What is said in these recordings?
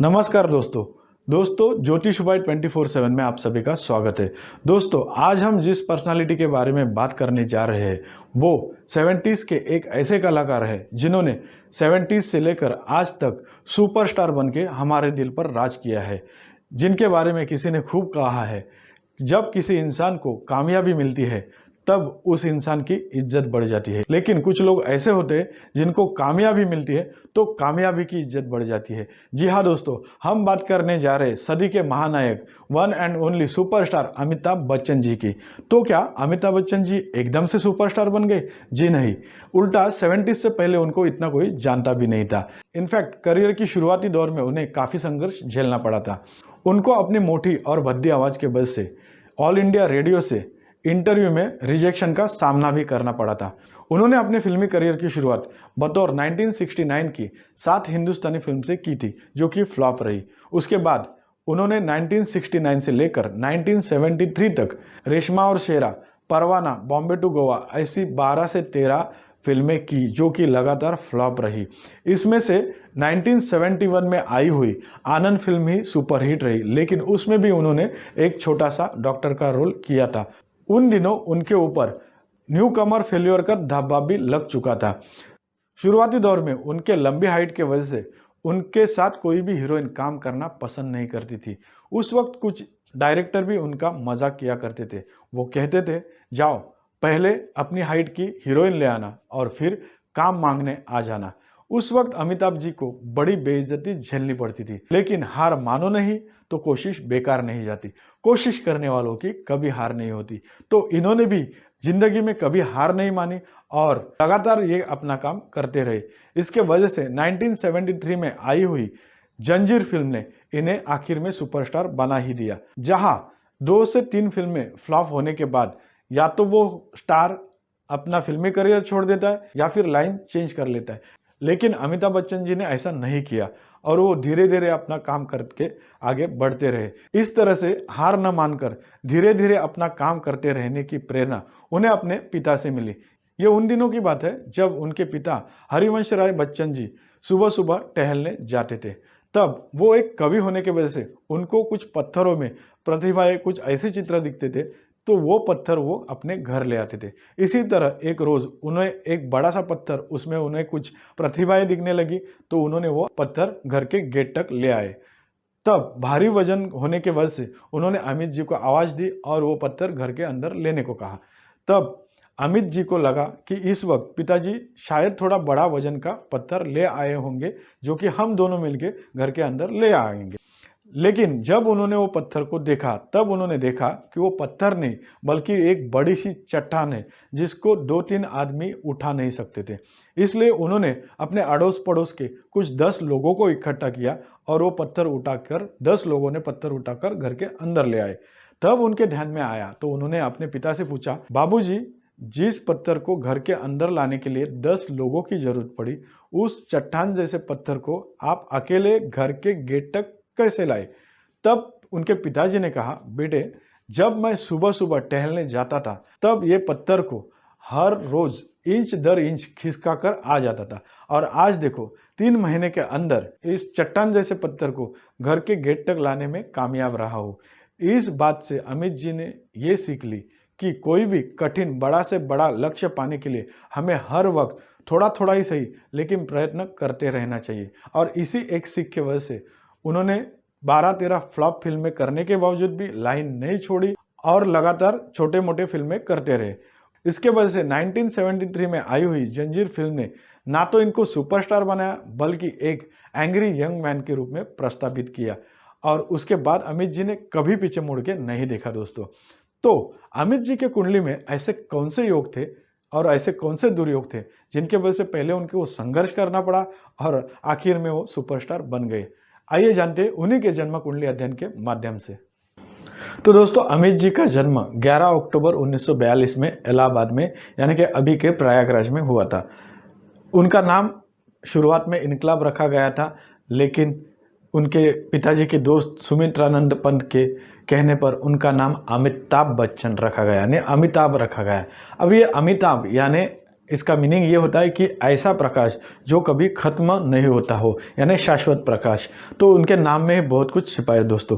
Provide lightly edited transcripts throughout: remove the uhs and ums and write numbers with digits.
नमस्कार दोस्तों ज्योतिष उपाय 24/7 में आप सभी का स्वागत है। दोस्तों आज हम जिस पर्सनालिटी के बारे में बात करने जा रहे हैं वो 70s के एक ऐसे कलाकार हैं जिन्होंने 70s से लेकर आज तक सुपरस्टार बन के हमारे दिल पर राज किया है, जिनके बारे में किसी ने खूब कहा है जब किसी इंसान को कामयाबी मिलती है तब उस इंसान की इज्जत बढ़ जाती है। लेकिन कुछ लोग ऐसे होते हैं जिनको कामयाबी मिलती है तो कामयाबी की इज्जत बढ़ जाती है। जी हाँ दोस्तों, हम बात करने जा रहे हैं सदी के महानायक one and only superstar Amitabh Bachchan ji की। तो क्या अमिताभ बच्चन जी एकदम से सुपरस्टार बन गए? जी नहीं, उल्टा 70s से पहले उनको इतना कोई जानता भी नहीं था। इनफैक्ट करियर की शुरुआती दौर में उन्हें काफ़ी संघर्ष झेलना पड़ा था। उनको अपनी मोटी और भद्दी आवाज़ के वजह से ऑल इंडिया रेडियो से इंटरव्यू में रिजेक्शन का सामना भी करना पड़ा था। उन्होंने अपने फिल्मी करियर की शुरुआत बतौर 1969 की 7 हिंदुस्तानी फिल्म से की थी, जो कि फ्लॉप रही। उसके बाद उन्होंने 1969 से लेकर 1973 तक रेशमा और शेरा, परवाना, बॉम्बे टू गोवा ऐसी 12 से 13 फिल्में की, जो कि लगातार फ्लॉप रही। इसमें से 1971 में आई हुई आनंद फिल्म ही सुपरहिट रही, लेकिन उसमें भी उन्होंने एक छोटा सा डॉक्टर का रोल किया था। उन दिनों उनके ऊपर न्यू कमर फेल्योर का धब्बा भी लग चुका था। शुरुआती दौर में उनके लंबी हाइट के वजह से उनके साथ कोई भी हीरोइन काम करना पसंद नहीं करती थी। उस वक्त कुछ डायरेक्टर भी उनका मजाक किया करते थे। वो कहते थे, जाओ पहले अपनी हाइट की हीरोइन ले आना और फिर काम मांगने आ जाना। उस वक्त अमिताभ जी को बड़ी बेइज्जती झेलनी पड़ती थी, लेकिन हार मानो नहीं तो कोशिश बेकार नहीं जाती। कोशिश करने वालों की कभी हार नहीं होती। तो इन्होंने भी जिंदगी में कभी हार नहीं मानी और लगातार ये अपना काम करते रहे। इसके वजह से 1973 में आई हुई जंजीर फिल्म ने इन्हें आखिर में सुपरस्टार बना ही दिया। जहां 2 से 3 फिल्में फ्लॉप होने के बाद या तो वो स्टार अपना फिल्मी करियर छोड़ देता है या फिर लाइन चेंज कर लेता है। लेकिन अमिताभ बच्चन जी ने ऐसा नहीं किया और वो धीरे धीरे अपना काम करके आगे बढ़ते रहे। इस तरह से हार न मानकर धीरे धीरे अपना काम करते रहने की प्रेरणा उन्हें अपने पिता से मिली। ये उन दिनों की बात है जब उनके पिता हरिवंश राय बच्चन जी सुबह सुबह टहलने जाते थे। तब वो एक कवि होने की वजह से उनको कुछ पत्थरों में प्रतिभाएं, कुछ ऐसे चित्र दिखते थे, तो वो पत्थर वो अपने घर ले आते थे। इसी तरह एक रोज़ उन्हें एक बड़ा सा पत्थर, उसमें उन्हें कुछ प्रतिभाएं दिखने लगी, तो उन्होंने वो पत्थर घर के गेट तक ले आए। तब भारी वजन होने के वजह से उन्होंने अमित जी को आवाज़ दी और वो पत्थर घर के अंदर लेने को कहा। तब अमित जी को लगा कि इस वक्त पिताजी शायद थोड़ा बड़ा वजन का पत्थर ले आए होंगे, जो कि हम दोनों मिलके घर के अंदर ले आएंगे। लेकिन जब उन्होंने वो पत्थर को देखा तब उन्होंने देखा कि वो पत्थर नहीं बल्कि एक बड़ी सी चट्टान है, जिसको 2-3 आदमी उठा नहीं सकते थे। इसलिए उन्होंने अपने अड़ोस पड़ोस के कुछ 10 लोगों को इकट्ठा किया और वो पत्थर उठाकर 10 लोगों ने पत्थर उठाकर घर के अंदर ले आए। तब उनके ध्यान में आया तो उन्होंने अपने पिता से पूछा, बाबूजी, जिस पत्थर को घर के अंदर लाने के लिए 10 लोगों की जरूरत पड़ी, उस चट्टान जैसे पत्थर को आप अकेले घर के गेट तक कैसे लाए? तब उनके पिताजी ने कहा, बेटे, जब मैं सुबह सुबह टहलने जाता था तब ये पत्थर को हर रोज इंच दर इंच खिसका कर आ जाता था और आज देखो 3 महीने के अंदर इस चट्टान जैसे पत्थर को घर के गेट तक लाने में कामयाब रहा हूँ। इस बात से अमित जी ने ये सीख ली कि कोई भी कठिन बड़ा से बड़ा लक्ष्य पाने के लिए हमें हर वक्त थोड़ा थोड़ा ही सही लेकिन प्रयत्न करते रहना चाहिए। और इसी एक सीख की वजह से उन्होंने 12-13 फ्लॉप फिल्में करने के बावजूद भी लाइन नहीं छोड़ी और लगातार छोटे मोटे फिल्में करते रहे। इसके वजह से 1973 में आई हुई जंजीर फिल्म ने ना तो इनको सुपरस्टार बनाया बल्कि एक एंग्री यंग मैन के रूप में प्रस्तावित किया। और उसके बाद अमित जी ने कभी पीछे मुड़ के नहीं देखा। दोस्तों, तो अमित जी के कुंडली में ऐसे कौन से योग थे और ऐसे कौन से दुर्योग थे जिनके वजह से पहले उनको संघर्ष करना पड़ा और आखिर में वो सुपरस्टार बन गए? आइए जानते हैं उन्हीं के जन्म कुंडली अध्ययन के माध्यम से। तो दोस्तों, अमित जी का जन्म 11 अक्टूबर 1942 में इलाहाबाद में यानी कि अभी के प्रयागराज में हुआ था। उनका नाम शुरुआत में इनकलाब रखा गया था, लेकिन उनके पिताजी के दोस्त सुमित्रानंद पंत के कहने पर उनका नाम अमिताभ बच्चन रखा गया, यानी अमिताभ रखा गया। अब ये अमिताभ यानी इसका मीनिंग ये होता है कि ऐसा प्रकाश जो कभी खत्म नहीं होता हो, यानी शाश्वत प्रकाश। तो उनके नाम में बहुत कुछ छिपा है दोस्तों।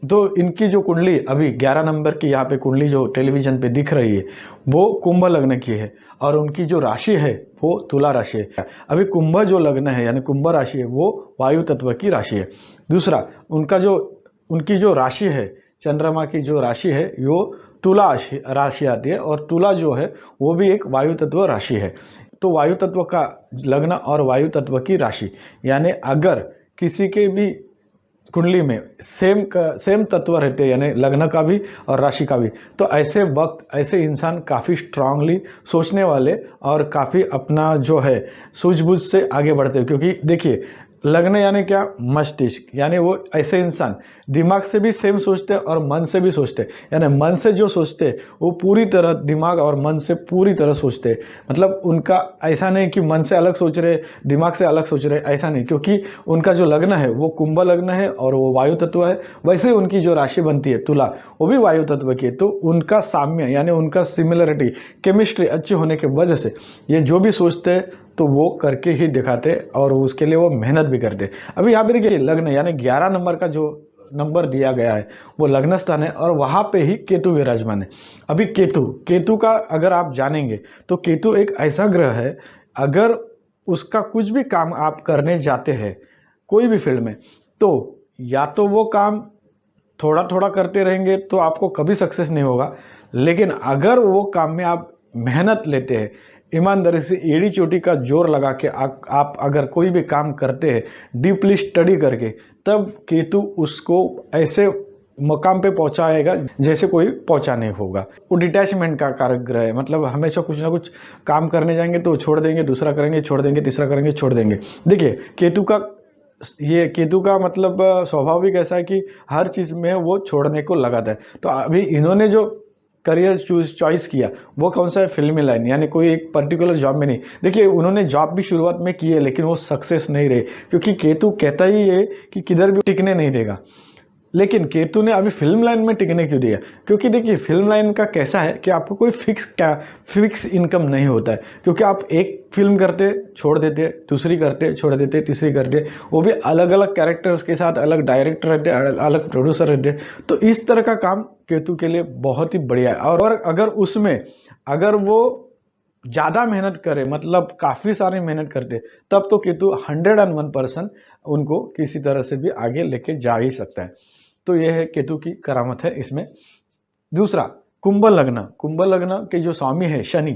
तो इनकी जो कुंडली अभी 11 नंबर की यहाँ पे कुंडली जो टेलीविजन पे दिख रही है वो कुंभ लग्न की है, और उनकी जो राशि है वो तुला राशि है। अभी कुंभ जो लग्न है यानी कुंभ राशि है वो वायु तत्व की राशि है। दूसरा, उनकी जो राशि है, चंद्रमा की जो राशि है वो तुला राशि आती है, और तुला जो है वो भी एक वायु तत्व राशि है। तो वायु तत्व का लग्न और वायु तत्व की राशि, यानी अगर किसी के भी कुंडली में सेम तत्व रहते हैं, यानी लग्न का भी और राशि का भी, तो ऐसे वक्त ऐसे इंसान काफ़ी स्ट्रांगली सोचने वाले और काफ़ी अपना जो है सूझबूझ से आगे बढ़ते हैं। क्योंकि देखिए, लग्न यानी क्या, मस्तिष्क, यानी वो ऐसे इंसान दिमाग से भी सेम सोचते हैं और मन से भी सोचते हैं। यानी मन से जो सोचते हैं वो पूरी तरह दिमाग और मन से पूरी तरह सोचते हैं। मतलब उनका ऐसा नहीं कि मन से अलग सोच रहे दिमाग से अलग सोच रहे, ऐसा नहीं, क्योंकि उनका जो लग्न है वो कुंभ लग्न है और वो वायु तत्व है। वैसे उनकी जो राशि बनती है तुला, वो भी वायु तत्व की है। तो उनका साम्य यानी उनका सिमिलरिटी, केमिस्ट्री अच्छी होने की वजह से ये जो भी सोचते हैं तो वो करके ही दिखाते और उसके लिए वो मेहनत भी करते। अभी यहाँ पे देखिए, लग्न यानी 11 नंबर का जो नंबर दिया गया है वो लग्न स्थान है, और वहाँ पे ही केतु विराजमान है। अभी केतु का अगर आप जानेंगे तो केतु एक ऐसा ग्रह है, अगर उसका कुछ भी काम आप करने जाते हैं कोई भी फील्ड में, तो या तो वो काम थोड़ा थोड़ा करते रहेंगे तो आपको कभी सक्सेस नहीं होगा, लेकिन अगर वो काम में आप मेहनत लेते हैं, ईमानदारी से एड़ी चोटी का जोर लगा के आप अगर कोई भी काम करते हैं डीपली स्टडी करके, तब केतु उसको ऐसे मकाम पे पहुंचाएगा जैसे कोई पहुंचा नहीं होगा। वो डिटैचमेंट का कारक ग्रह है, मतलब हमेशा कुछ ना कुछ काम करने जाएंगे तो छोड़ देंगे, दूसरा करेंगे छोड़ देंगे, तीसरा करेंगे छोड़ देंगे। देखिए, केतु का मतलब स्वाभाविक ऐसा है कि हर चीज़ में वो छोड़ने को लगाता है। तो अभी इन्होंने जो करियर चॉइस किया वो कौन सा है, फिल्मी लाइन, यानी कोई एक पर्टिकुलर जॉब में नहीं। देखिए, उन्होंने जॉब भी शुरुआत में की है लेकिन वो सक्सेस नहीं रहे, क्योंकि केतु कहता ही है कि किधर भी टिकने नहीं देगा। लेकिन केतु ने अभी फिल्म लाइन में टिकने क्यों दिया, क्योंकि देखिए फिल्म लाइन का कैसा है कि आपको कोई फिक्स इनकम नहीं होता है, क्योंकि आप एक फिल्म करते छोड़ देते, दूसरी करते छोड़ देते, तीसरी करते, वो भी अलग अलग कैरेक्टर्स के साथ, अलग डायरेक्टर रहते, अलग प्रोड्यूसर रहते। तो इस तरह का काम केतु के लिए बहुत ही बढ़िया है। और अगर उसमें अगर वो ज़्यादा मेहनत करे, मतलब काफ़ी सारी मेहनत करते, तब तो केतु 101% उनको किसी तरह से भी आगे लेके जा ही सकता है। तो यह है केतु की करामत है इसमें। दूसरा, कुंभ लग्न के जो स्वामी है शनि,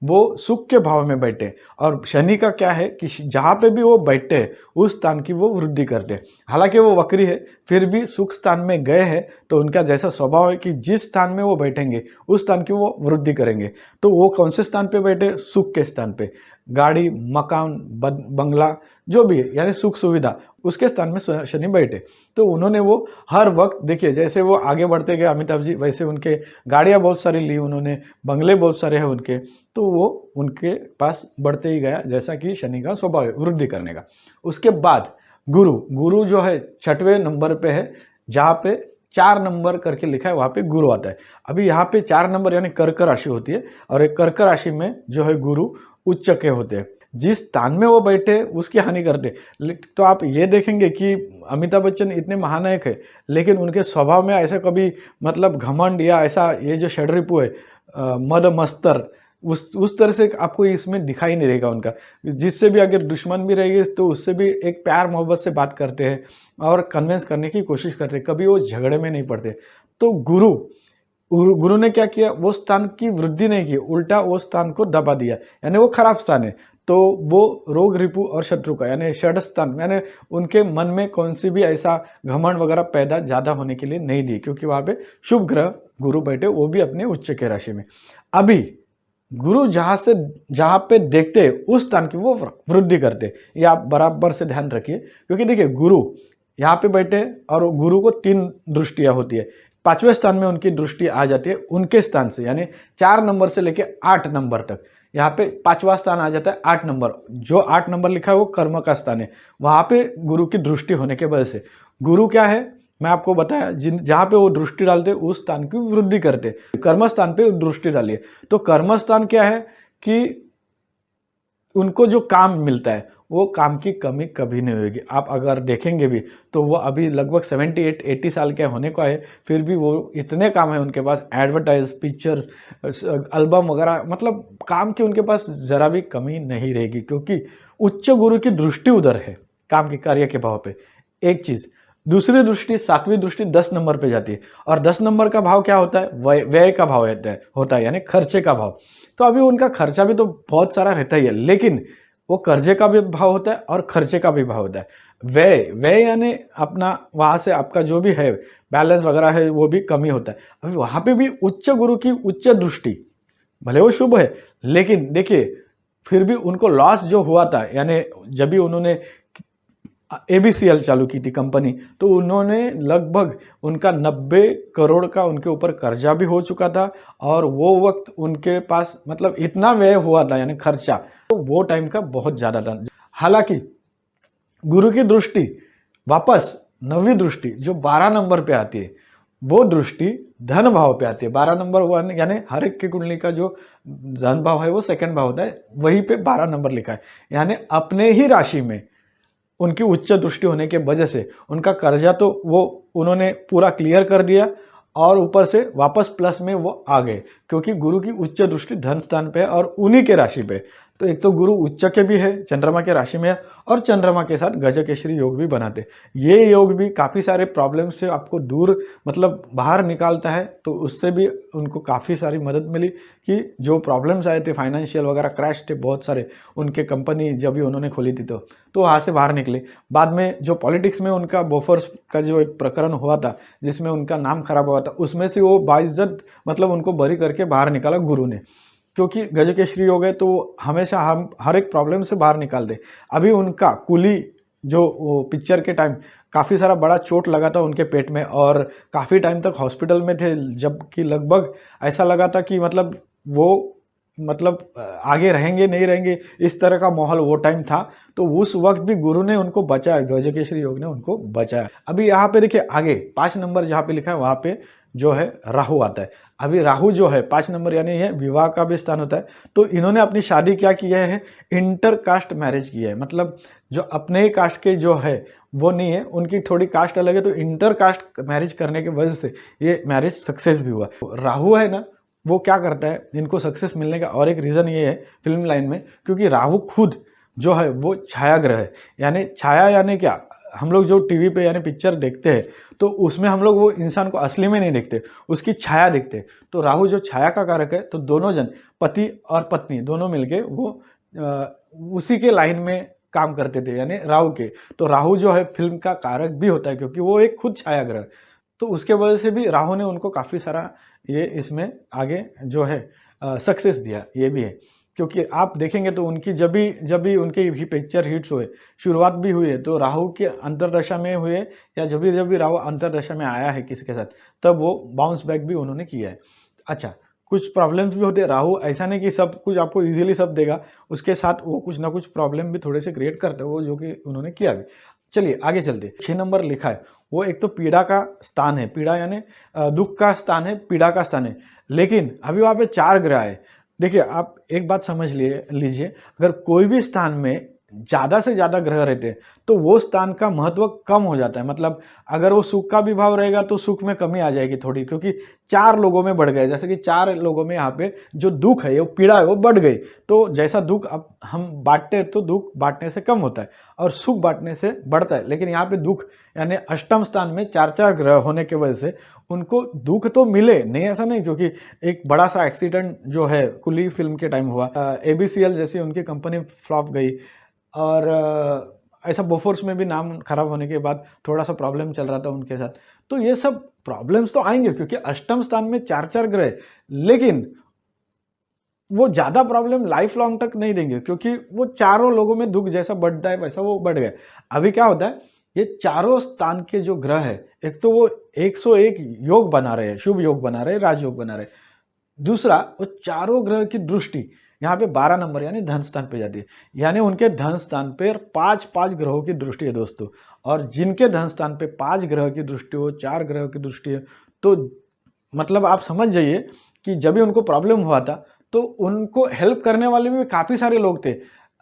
वो सुख के भाव में बैठे, और शनि का क्या है कि जहाँ पे भी वो बैठते हैं उस स्थान की वो वृद्धि करते हैं। हालांकि वो वक्री है, फिर भी सुख स्थान में गए हैं तो उनका जैसा स्वभाव है कि जिस स्थान में वो बैठेंगे उस स्थान की वो वृद्धि करेंगे। तो वो कौन से स्थान पे बैठे, सुख के स्थान पे, गाड़ी, मकान, बंगला, जो भी है यानी सुख सुविधा, उसके स्थान में शनि बैठे। तो उन्होंने वो हर वक्त, देखिए जैसे वो आगे बढ़ते गए अमिताभ जी, वैसे उनके गाड़ियाँ बहुत सारी ली उन्होंने, बंगले बहुत सारे हैं उनके, तो वो उनके पास बढ़ते ही गया, जैसा कि शनि का स्वभाव है वृद्धि करने का। उसके बाद गुरु जो है 6वें नंबर पे है, जहाँ पे 4 नंबर करके लिखा है वहाँ पे गुरु आता है। अभी यहाँ पे 4 नंबर यानी कर्क राशि होती है, और एक कर्क राशि में जो है गुरु उच्च के होते हैं। जिस स्थान में वो बैठे उसकी हानि करते। तो आप ये देखेंगे कि अमिताभ बच्चन इतने महानायक है, लेकिन उनके स्वभाव में ऐसा कभी मतलब घमंड या ऐसा ये जो षड्रिपु है, मद मस्तर, उस तरह से आपको इसमें दिखाई नहीं देगा उनका। जिससे भी अगर दुश्मन भी रहेगी तो उससे भी एक प्यार मोहब्बत से बात करते हैं और कन्विंस करने की कोशिश करते हैं, कभी वो झगड़े में नहीं पड़ते। तो गुरु ने क्या किया, वो स्थान की वृद्धि नहीं की, उल्टा वो स्थान को दबा दिया, यानी वो खराब स्थान है। तो वो रोग, रिपु और शत्रु का यानी षड स्थान, यानी उनके मन में कौन सी भी ऐसा घमंड वगैरह पैदा ज़्यादा होने के लिए नहीं दी, क्योंकि वहाँ पे शुभ ग्रह गुरु बैठे, वो भी अपने उच्च के राशि में। अभी गुरु जहाँ पे देखते हैं उस स्थान की वो वृद्धि करते, ये आप बराबर से ध्यान रखिए। क्योंकि देखिए गुरु यहाँ पे बैठे और गुरु को 3 दृष्टियाँ होती है, 5वें स्थान में उनकी दृष्टि आ जाती है उनके स्थान से, यानी 4 नंबर से लेके 8 नंबर तक। यहाँ पे 5वां स्थान आ जाता है 8 नंबर, जो 8 नंबर लिखा है वो कर्म का स्थान है, वहाँ पे गुरु की दृष्टि होने के वजह से गुरु क्या है मैं आपको बताया, जहाँ पे वो दृष्टि डालते उस स्थान की वृद्धि करते। कर्म स्थान पे दृष्टि डालिए, तो कर्म स्थान क्या है कि उनको जो काम मिलता है वो काम की कमी कभी नहीं होगी। आप अगर देखेंगे भी तो वो अभी लगभग 78-80 साल के होने को है, फिर भी वो इतने काम है उनके पास, एडवर्टाइज, पिक्चर्स, एल्बम वगैरह, मतलब काम की उनके पास ज़रा भी कमी नहीं रहेगी, क्योंकि उच्च गुरु की दृष्टि उधर है काम के कार्य के भाव पे। एक चीज़, दूसरी दृष्टि, सातवीं दृष्टि 10 नंबर पे जाती है, और 10 नंबर का भाव क्या होता है? व्यय का भाव होता है यानी खर्चे का भाव। तो अभी उनका खर्चा भी तो बहुत सारा रहता ही है, लेकिन वो कर्जे का भी भाव होता है और खर्चे का भी भाव होता है। व्यय व्यय यानी अपना वहाँ से आपका जो भी है बैलेंस वगैरह है वो भी कमी होता है। अभी वहाँ पे भी उच्च गुरु की उच्च दृष्टि, भले वो शुभ है, लेकिन देखिए फिर भी उनको लॉस जो हुआ था, यानी जब भी उन्होंने एबीसीएल चालू की थी कंपनी, तो उन्होंने लगभग उनका 90 करोड़ का उनके ऊपर कर्जा भी हो चुका था, और वो वक्त उनके पास मतलब इतना व्यय हुआ था यानी खर्चा, तो वो टाइम का बहुत ज़्यादा था। हालांकि गुरु की दृष्टि वापस, नवी दृष्टि जो 12 नंबर पे आती है, वो दृष्टि धन भाव पे आती है। 12 नंबर हुआ यानी हर एक की कुंडली का जो धन भाव है वो सेकंड भाव होता है, वहीं पे 12 नंबर लिखा है, यानी अपने ही राशि में उनकी उच्च दृष्टि होने के वजह से उनका कर्जा तो वो उन्होंने पूरा क्लियर कर दिया, और ऊपर से वापस प्लस में वो आ गए, क्योंकि गुरु की उच्च दृष्टि धन स्थान पे और उन्हीं के राशि पे। तो एक तो गुरु उच्च के भी है, चंद्रमा के राशि में है, और चंद्रमा के साथ गजकेसरी योग भी बनाते। ये योग भी काफ़ी सारे प्रॉब्लम से आपको दूर मतलब बाहर निकालता है, तो उससे भी उनको काफ़ी सारी मदद मिली कि जो प्रॉब्लम्स आए थे फाइनेंशियल वगैरह, क्रैश थे बहुत सारे, उनके कंपनी जब भी उन्होंने खोली थी तो वहाँ से बाहर निकले। बाद में जो पॉलिटिक्स में उनका बोफोर्स का जो एक प्रकरण हुआ था जिसमें उनका नाम खराब हुआ था, उसमें से वो बाइज्जत मतलब उनको बरी करके बाहर निकाला गुरु ने, क्योंकि गजकेसरी योग है तो हमेशा हम हर एक प्रॉब्लम से बाहर निकाल दे। अभी उनका कुली जो पिक्चर के टाइम काफ़ी सारा बड़ा चोट लगा था उनके पेट में, और काफ़ी टाइम तक हॉस्पिटल में थे, जबकि लगभग ऐसा लगा था कि मतलब वो मतलब आगे रहेंगे नहीं रहेंगे, इस तरह का माहौल वो टाइम था। तो उस वक्त भी गुरु ने उनको बचाया, गजकेसरी योग ने उनको बचाया। अभी यहाँ पे देखिए आगे 5 नंबर जहाँ पे लिखा है वहाँ पे जो है राहु आता है। अभी राहु जो है 5 नंबर यानी ये विवाह का भी स्थान होता है। तो इन्होंने अपनी शादी क्या किया है? इंटर कास्ट मैरिज की है, मतलब जो अपने ही कास्ट के जो है वो नहीं है, उनकी थोड़ी कास्ट अलग है, तो इंटर कास्ट मैरिज करने की वजह से ये मैरिज सक्सेस भी हुआ। राहु है ना, वो क्या करता है, इनको सक्सेस मिलने का और एक रीज़न ये है फिल्म लाइन में, क्योंकि राहु खुद जो है वो छाया ग्रह है। यानी छाया यानी क्या, हम लोग जो टीवी पे यानी पिक्चर देखते हैं तो उसमें हम लोग वो इंसान को असली में नहीं देखते, उसकी छाया देखते हैं। तो राहु जो छाया का कारक है, तो दोनों जन पति और पत्नी दोनों मिलके वो उसी के लाइन में काम करते थे, यानी राहु के। तो राहु जो है फिल्म का कारक भी होता है, क्योंकि वो एक खुद छाया ग्रह, तो उसके वजह से भी राहु ने उनको काफ़ी सारा ये इसमें आगे जो है सक्सेस दिया, ये भी है। क्योंकि आप देखेंगे तो उनकी जब भी उनके ही पिक्चर हिट्स हुए, शुरुआत भी हुई है तो राहु के अंतरदशा में हुए, या जब भी राहु अंतरदशा में आया है किसी के साथ, तब वो बाउंस बैक भी उन्होंने किया है। अच्छा, कुछ प्रॉब्लम्स भी होते हैं, राहु ऐसा नहीं कि सब कुछ आपको इजीली सब देगा, उसके साथ वो कुछ ना कुछ प्रॉब्लम भी थोड़े से क्रिएट करते हैं, वो जो कि उन्होंने किया भी। चलिए आगे चलते। 6 नंबर लिखा है, वो एक तो पीड़ा का स्थान है, पीड़ा यानी दुख का स्थान है, पीड़ा का स्थान है, लेकिन अभी वहाँ पे 4 ग्रह है। देखिए आप एक बात समझ लीजिए, अगर कोई भी स्थान में ज़्यादा से ज़्यादा ग्रह रहते हैं तो वो स्थान का महत्व कम हो जाता है। मतलब अगर वो सुख का भी भाव रहेगा तो सुख में कमी आ जाएगी थोड़ी, क्योंकि 4 लोगों में बढ़ गए, जैसे कि 4 लोगों में यहाँ पे जो दुख है, वो पीड़ा है, वो बढ़ गई। तो जैसा दुख अब हम बांटते हैं तो दुख बांटने से कम होता है और सुख बांटने से बढ़ता है, लेकिन यहाँ पे दुख यानी अष्टम स्थान में 4 ग्रह होने की वजह से उनको दुख तो मिले नहीं, ऐसा नहीं, क्योंकि एक बड़ा सा एक्सीडेंट जो है कुली फिल्म के टाइम हुआ, एबीसीएल जैसी उनकी कंपनी फ्लॉप गई, और ऐसा बोफोर्स में भी नाम खराब होने के बाद थोड़ा सा प्रॉब्लम चल रहा था उनके साथ। तो ये सब प्रॉब्लम्स तो आएंगे, क्योंकि अष्टम स्थान में 4 ग्रह, लेकिन वो ज़्यादा प्रॉब्लम लाइफ लॉन्ग तक नहीं देंगे, क्योंकि वो चारों लोगों में दुख जैसा बढ़ता है वैसा वो बढ़ गया। अभी क्या होता है, ये चारों स्थान के जो ग्रह है, एक तो वो 101 योग बना रहे हैं, शुभ योग बना रहे हैं, राजयोग बना रहे हैं। दूसरा, वो चारों ग्रह की दृष्टि यहाँ पे 12 नंबर यानी धन स्थान पे जाती है, यानी उनके धन स्थान पे 5 ग्रहों की दृष्टि है दोस्तों। और जिनके धन स्थान पे 5 ग्रह की दृष्टि हो, 4 ग्रह की दृष्टि है, तो मतलब आप समझ जाइए कि जब भी उनको प्रॉब्लम हुआ था तो उनको हेल्प करने वाले भी काफ़ी सारे लोग थे।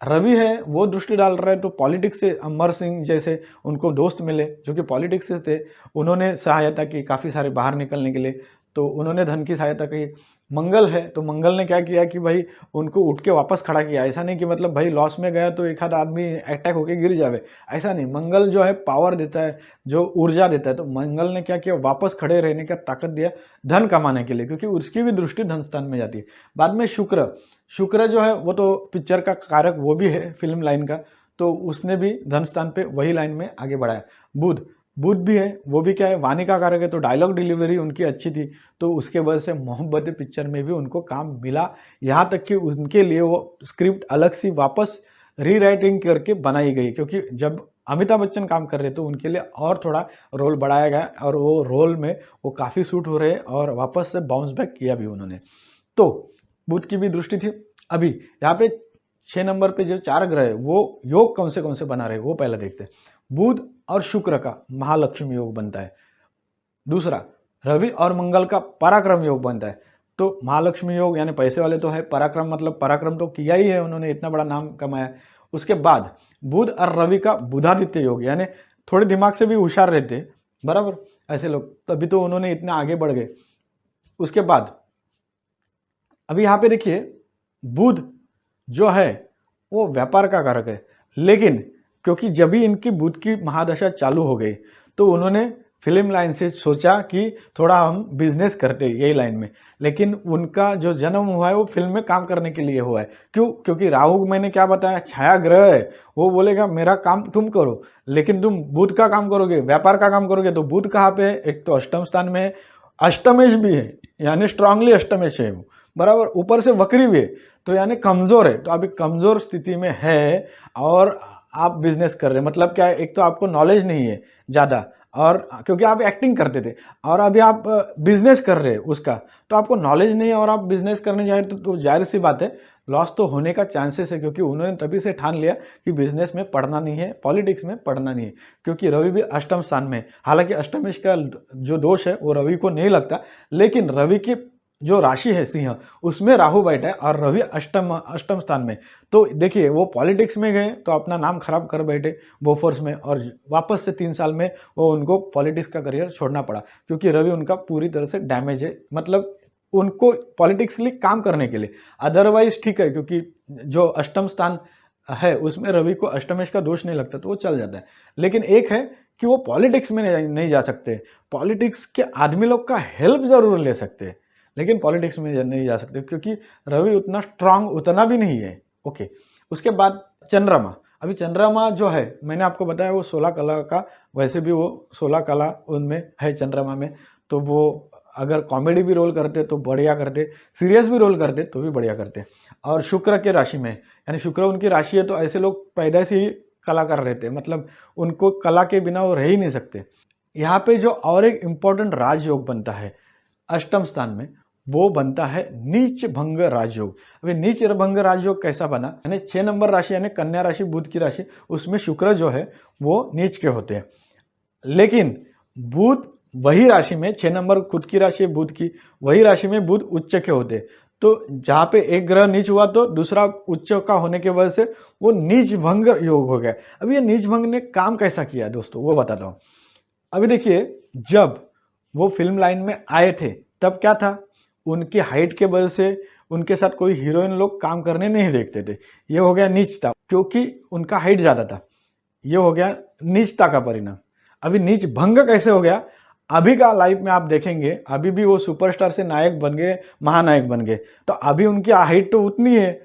रवि है वो दृष्टि डाल रहा है तो पॉलिटिक्स से अमर सिंह जैसे उनको दोस्त मिले जो कि पॉलिटिक्स से थे, उन्होंने सहायता की काफ़ी सारे बाहर निकलने के लिए, तो उन्होंने धन की सहायता की। मंगल है तो मंगल ने क्या किया कि भाई उनको उठ के वापस खड़ा किया। ऐसा नहीं कि मतलब भाई लॉस में गया तो एक आध आदमी अटैक होके गिर जावे, ऐसा नहीं। मंगल जो है पावर देता है, जो ऊर्जा देता है, तो मंगल ने क्या किया, वापस खड़े रहने का ताकत दिया धन कमाने के लिए, क्योंकि उसकी भी दृष्टि धन स्थान में जाती है। बाद में शुक्र, शुक्र जो है वो तो पिक्चर का कारक वो भी है फिल्म लाइन का, तो उसने भी धन स्थान पे वही लाइन में आगे बढ़ाया। बुध, बुध भी है, वो भी क्या है, वाणी का कारक है, तो डायलॉग डिलीवरी उनकी अच्छी थी, तो उसके वजह से मोहब्बत पिक्चर में भी उनको काम मिला। यहाँ तक कि उनके लिए वो स्क्रिप्ट अलग सी वापस रीराइटिंग करके बनाई गई, क्योंकि जब अमिताभ बच्चन काम कर रहे थे उनके लिए और थोड़ा रोल बढ़ाया गया, और वो रोल में वो काफ़ी सूट हो रहे हैं और वापस से बाउंस बैक किया भी उन्होंने। तो बुध की भी दृष्टि थी। अभी यहाँ पे 6 नंबर पे जो 4 ग्रह है वो योग कौन से बना रहे वो पहले देखते हैं। बुध और शुक्र का महालक्ष्मी योग बनता है। दूसरा, रवि और मंगल का पराक्रम योग बनता है। तो महालक्ष्मी योग यानी पैसे वाले तो है, पराक्रम मतलब पराक्रम तो किया ही है उन्होंने, इतना बड़ा नाम कमाया। उसके बाद बुध और रवि का बुधादित्य योग, यानी थोड़े दिमाग से भी होशियार रहते, बराबर ऐसे लोग, तभी तो उन्होंने इतना आगे बढ़ गए। उसके बाद अभी यहाँ पे देखिए, बुध जो है वो व्यापार का कारक है, लेकिन क्योंकि जब भी इनकी बुध की महादशा चालू हो गई तो उन्होंने फिल्म लाइन से सोचा कि थोड़ा हम बिजनेस करते यही लाइन में, लेकिन उनका जो जन्म हुआ है वो फिल्म में काम करने के लिए हुआ है। क्यों? क्योंकि राहु, मैंने क्या बताया, छाया ग्रह है, वो बोलेगा मेरा काम तुम करो, लेकिन तुम बुध का काम करोगे, व्यापार का काम करोगे। तो बुध कहाँ पे है? एक तो अष्टम स्थान में है, अष्टमेश भी है, यानी स्ट्रांगली अष्टमेश है वो, बराबर, ऊपर से वक्री भी है, तो यानी कमजोर है। तो अभी कमजोर स्थिति में है और आप बिजनेस कर रहे हैं, मतलब क्या है, एक तो आपको नॉलेज नहीं है ज़्यादा, और क्योंकि आप एक्टिंग करते थे, और अभी आप बिजनेस कर रहे हैं उसका, तो आपको नॉलेज नहीं है और आप बिजनेस करने जाए तो जाहिर सी बात है लॉस तो होने का चांसेस है, क्योंकि उन्होंने तभी से ठान लिया कि बिजनेस में पढ़ना नहीं है, पॉलिटिक्स में पढ़ना नहीं है। क्योंकि रवि भी अष्टम स्थान में, हालांकि अष्टमेश का जो दोष है वो रवि को नहीं लगता, लेकिन रवि की जो राशि है सिंह, उसमें राहु बैठा है और रवि अष्टम स्थान में। तो देखिए वो पॉलिटिक्स में गए तो अपना नाम खराब कर बैठे बोफोर्स में, और वापस से 3 साल में वो उनको पॉलिटिक्स का करियर छोड़ना पड़ा, क्योंकि रवि उनका पूरी तरह से डैमेज है, मतलब उनको पॉलिटिक्स के लिए काम करने के लिए। अदरवाइज ठीक है, क्योंकि जो अष्टम स्थान है उसमें रवि को अष्टमेश का दोष नहीं लगता तो वो चल जाता है। लेकिन एक है कि वो पॉलिटिक्स में नहीं जा सकते, पॉलिटिक्स के आदमी लोग का हेल्प जरूर ले सकते हैं, लेकिन पॉलिटिक्स में नहीं जा सकते, क्योंकि रवि उतना स्ट्रांग उतना भी नहीं है। ओके, उसके बाद चंद्रमा। अभी चंद्रमा जो है मैंने आपको बताया वो 16 कला का, वैसे भी वो 16 कला उनमें है चंद्रमा में, तो वो अगर कॉमेडी भी रोल करते तो बढ़िया करते, सीरियस भी रोल करते तो भी बढ़िया करते। और शुक्र के राशि में, यानी शुक्र उनकी राशि है, तो ऐसे लोग पैदा से ही कलाकार रहते, मतलब उनको कला के बिना वो रह ही नहीं सकते। यहाँ पे जो और एक इम्पोर्टेंट राजयोग बनता है अष्टम स्थान में, वो बनता है नीच भंग राजयोग। अभी नीच भंग राजयोग कैसा बना, यानी 6 नंबर राशि यानी कन्या राशि, बुध की राशि, उसमें शुक्र जो है वो नीच के होते हैं, लेकिन बुध वही राशि में 6 नंबर खुद की राशि है बुध की, वही राशि में बुध उच्च के होते हैं। तो जहाँ पे एक ग्रह नीच हुआ तो दूसरा उच्च का होने की वजह से वो नीच भंग योग हो गया। अब ये नीच भंग ने काम कैसा किया दोस्तों वो बताता हूँ। अभी देखिए, जब वो फिल्म लाइन में आए थे तब क्या था, उनकी हाइट के वजह से उनके साथ कोई हीरोइन लोग काम करने नहीं देखते थे, ये हो गया नीचता, क्योंकि उनका हाइट ज़्यादा था, ये हो गया नीचता का परिणाम। अभी नीच भंग कैसे हो गया, अभी का लाइफ में आप देखेंगे, अभी भी वो सुपरस्टार से नायक बन गए, महानायक बन गए, तो अभी उनकी हाइट तो उतनी है,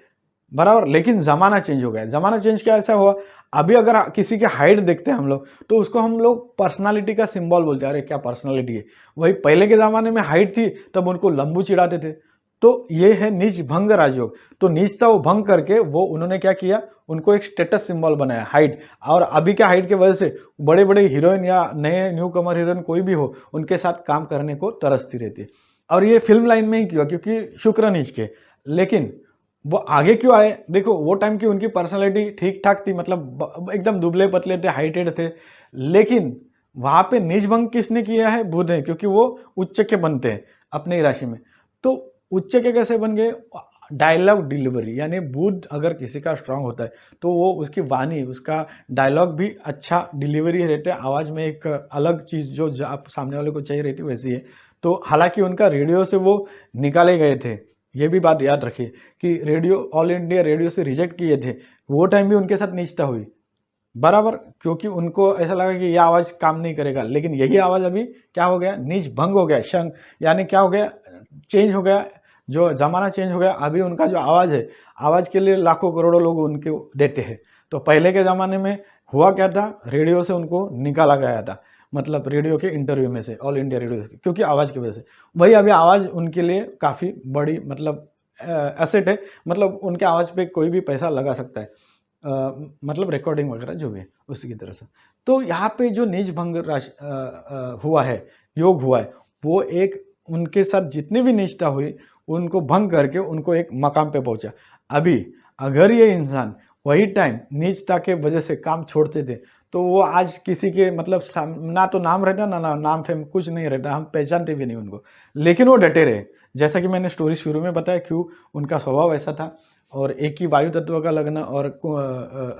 बराबर, लेकिन ज़माना चेंज हो गया। ज़माना चेंज क्या ऐसा हुआ, अभी अगर किसी की हाइट देखते हैं हम लोग तो उसको हम लोग पर्सनालिटी का सिंबल बोलते हैं, अरे क्या पर्सनालिटी है। वही पहले के ज़माने में हाइट थी तब उनको लंबू चिढ़ाते थे। तो ये है नीच भंग राजयोग। तो नीचता वो भंग करके वो उन्होंने क्या किया, उनको एक स्टेटस सिंबल बनाया हाइट। और अभी क्या हाइट की वजह से बड़े बड़े हीरोइन या नए न्यू कमर हीरोइन कोई भी हो उनके साथ काम करने को तरसती रहती है। और ये फिल्म लाइन में ही किया क्योंकि शुक्र नीच के, लेकिन वो आगे क्यों आए, देखो वो टाइम की उनकी पर्सनालिटी ठीक ठाक थी, मतलब एकदम दुबले पतले थे, हाइटेड थे, लेकिन वहां पे नीच भंग किसने किया है, बुध है, क्योंकि वो उच्च के बनते हैं अपने ही राशि में। तो उच्च के कैसे बन गए, डायलॉग डिलीवरी, यानी बूथ अगर किसी का स्ट्रांग होता है तो वो उसकी वाणी, उसका डायलॉग भी अच्छा डिलीवरी रहता है, आवाज़ में एक अलग चीज़ जो आप सामने वाले को चाहिए रहती है वैसी है। तो हालांकि उनका रेडियो से वो निकाले गए थे, ये भी बात याद रखिए कि रेडियो, ऑल इंडिया रेडियो से रिजेक्ट किए थे, वो टाइम भी उनके साथ नीचता हुई बराबर, क्योंकि उनको ऐसा लगा कि यह आवाज़ काम नहीं करेगा। लेकिन यही आवाज़ अभी क्या हो गया, नीच भंग हो गया, शंख, यानी क्या हो गया, चेंज हो गया, जो ज़माना चेंज हो गया। अभी उनका जो आवाज़ है, आवाज़ के लिए लाखों करोड़ों लोग उनके देते हैं। तो पहले के ज़माने में हुआ क्या था, रेडियो से उनको निकाला गया था, मतलब रेडियो के इंटरव्यू में से, ऑल इंडिया रेडियो से, क्योंकि आवाज़ की वजह से। वही अभी आवाज़ उनके लिए काफ़ी बड़ी मतलब एसेट है, मतलब उनके आवाज़ पे कोई भी पैसा लगा सकता है, मतलब रिकॉर्डिंग वगैरह जो भी है उसी की तरह से। तो यहाँ पे जो नीच भंग हुआ है, योग हुआ है, वो एक उनके साथ जितनी भी नीचता हुई उनको भंग करके उनको एक मकाम पे पहुंचा। अभी अगर ये इंसान वही टाइम नीचता के वजह से काम छोड़ते थे तो वो आज किसी के मतलब ना तो नाम रहता, ना नाम फेम, कुछ नहीं रहता, हम पहचानते भी नहीं उनको। लेकिन वो डटे रहे, जैसा कि मैंने स्टोरी शुरू में बताया क्यों उनका स्वभाव ऐसा था। और एक ही वायु तत्व का लगना और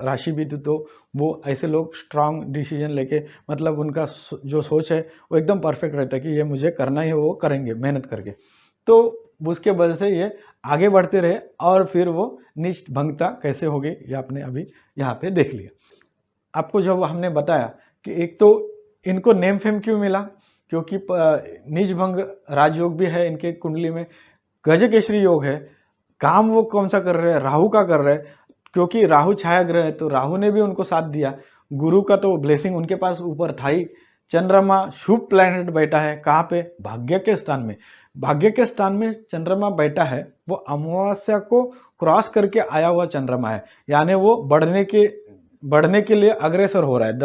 राशि भी थी, तो वो ऐसे लोग स्ट्रांग डिसीजन लेके, मतलब उनका जो सोच है वो एकदम परफेक्ट रहता है कि ये मुझे करना ही, वो करेंगे मेहनत करके। तो उसके वजह से ये आगे बढ़ते रहे और फिर वो नीच भंगता कैसे हो गई ये आपने अभी यहाँ पे देख लिया। आपको जब हमने बताया कि एक तो इनको नेम फेम क्यों मिला, क्योंकि नीच भंग राजयोग भी है इनके कुंडली में, गजकेसरी योग है, काम वो कौन सा कर रहे हैं, राहु का कर रहे हैं, क्योंकि राहु छाया ग्रह है तो राहु ने भी उनको साथ दिया, गुरु का तो ब्लेसिंग उनके पास ऊपर था ही। चंद्रमा शुभ प्लैनेट बैठा है कहाँ पे, भाग्य के स्थान में। भाग्य के स्थान में चंद्रमा बैठा है, वो अमावस्या को क्रॉस करके आया हुआ चंद्रमा है, यानी वो बढ़ने के लिए अग्रसर हो रहा है,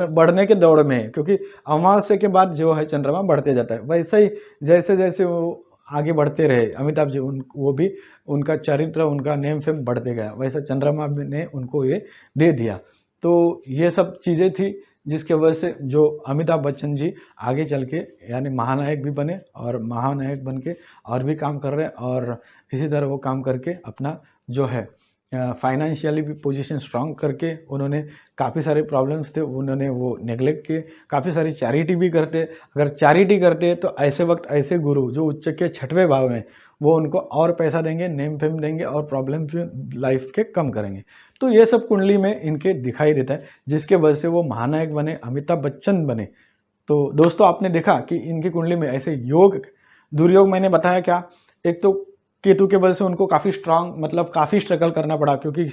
बढ़ने के दौड़ में है, क्योंकि अमावस्या के बाद जो है चंद्रमा बढ़ते जाता है। वैसे ही जैसे जैसे वो आगे बढ़ते रहे अमिताभ जी, वो भी उनका चरित्र, उनका नेम फेम बढ़ते गया, वैसा चंद्रमा ने उनको ये दे दिया। तो ये सब चीज़ें थी जिसके वजह से जो अमिताभ बच्चन जी आगे चल के यानी महानायक भी बने और महानायक बन के और भी काम कर रहे हैं, और इसी तरह वो काम करके अपना जो है फाइनेंशियली भी पोजीशन स्ट्रांग करके उन्होंने काफ़ी सारे प्रॉब्लम्स थे उन्होंने वो नेगलेक्ट किए। काफ़ी सारी चैरिटी भी करते, अगर चैरिटी करते तो ऐसे वक्त ऐसे गुरु जो उच्च के 6वें भाव में, वो उनको और पैसा देंगे, नेम फेम देंगे और प्रॉब्लम्स लाइफ के कम करेंगे। तो ये सब कुंडली में इनके दिखाई देता है, जिसके वजह से वो महानायक बने, अमिताभ बच्चन बने। तो दोस्तों आपने देखा कि इनकी कुंडली में ऐसे योग, दुर्योग मैंने बताया क्या, एक तो केतु के वजह से उनको काफ़ी स्ट्रांग, मतलब काफ़ी स्ट्रगल करना पड़ा, क्योंकि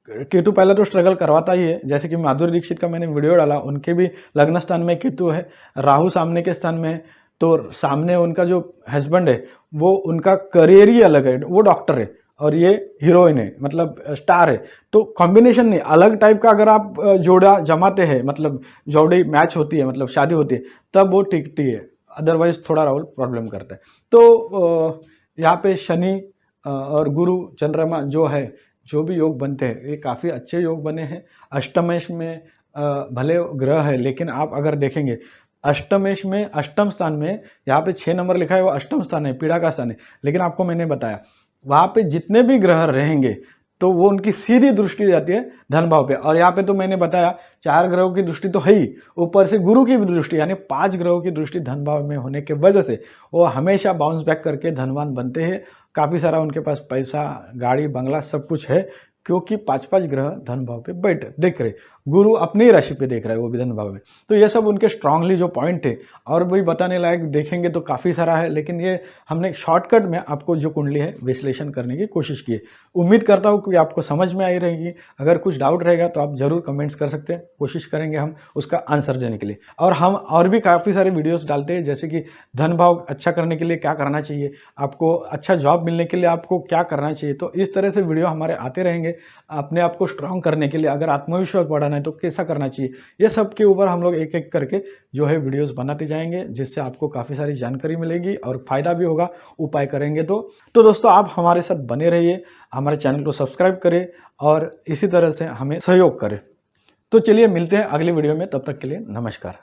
केतु पहले तो स्ट्रगल करवाता ही है। जैसे कि माधुरी दीक्षित का मैंने वीडियो डाला, उनके भी लग्न स्थान में केतु है, राहु सामने के स्थान में है, तो सामने उनका जो हस्बैंड है वो उनका करियर ही अलग है, वो डॉक्टर है और ये हीरोइन है, मतलब स्टार है। तो कॉम्बिनेशन नहीं, अलग टाइप का अगर आप जोड़ा जमाते हैं, मतलब जोड़ी मैच होती है, मतलब शादी होती है, तब वो टिकती है, अदरवाइज थोड़ा राहुल प्रॉब्लम करता है। तो यहाँ पे शनि और गुरु चंद्रमा जो है, जो भी योग बनते हैं ये काफ़ी अच्छे योग बने हैं। अष्टमेश में भले ग्रह है, लेकिन आप अगर देखेंगे अष्टमेश में, अष्टम स्थान में यहाँ पे 6 नंबर लिखा है, वो अष्टम स्थान है, पीड़ा का स्थान है। लेकिन आपको मैंने बताया वहाँ पे जितने भी ग्रह रहेंगे तो वो उनकी सीधी दृष्टि जाती है धन भाव पे, और यहाँ पे तो मैंने बताया 4 ग्रहों की दृष्टि तो है ही, ऊपर से गुरु की भी दृष्टि, यानी 5 ग्रहों की दृष्टि धन भाव में होने के वजह से वो हमेशा बाउंस बैक करके धनवान बनते हैं। काफ़ी सारा उनके पास पैसा, गाड़ी, बंगला सब कुछ है, क्योंकि 5 ग्रह धन भाव पे बैठे देख रहे, गुरु अपनी राशि पे देख रहा है, वो भी धन भाव में। तो ये सब उनके स्ट्रांगली जो पॉइंट है, और भी बताने लायक देखेंगे तो काफ़ी सारा है, लेकिन ये हमने शॉर्टकट में आपको जो कुंडली है विश्लेषण करने की कोशिश की है। उम्मीद करता हूँ कि आपको समझ में आई रहेगी। अगर कुछ डाउट रहेगा तो आप ज़रूर कमेंट्स कर सकते हैं, कोशिश करेंगे हम उसका आंसर देने के लिए। और हम और भी काफ़ी सारे वीडियोज़ डालते हैं, जैसे कि धन भाव अच्छा करने के लिए क्या करना चाहिए, आपको अच्छा जॉब मिलने के लिए आपको क्या करना चाहिए। तो इस तरह से वीडियो हमारे आते रहेंगे अपने आप को स्ट्रांग करने के लिए। अगर आत्मविश्वास बढ़ाना है तो कैसा करना चाहिए, ये सब के ऊपर हम लोग एक एक करके जो है वीडियोस बनाते जाएंगे, जिससे आपको काफ़ी सारी जानकारी मिलेगी और फायदा भी होगा उपाय करेंगे तो दोस्तों आप हमारे साथ बने रहिए, हमारे चैनल को सब्सक्राइब करें और इसी तरह से हमें सहयोग करें। तो चलिए मिलते हैं अगले वीडियो में, तब तक के लिए नमस्कार।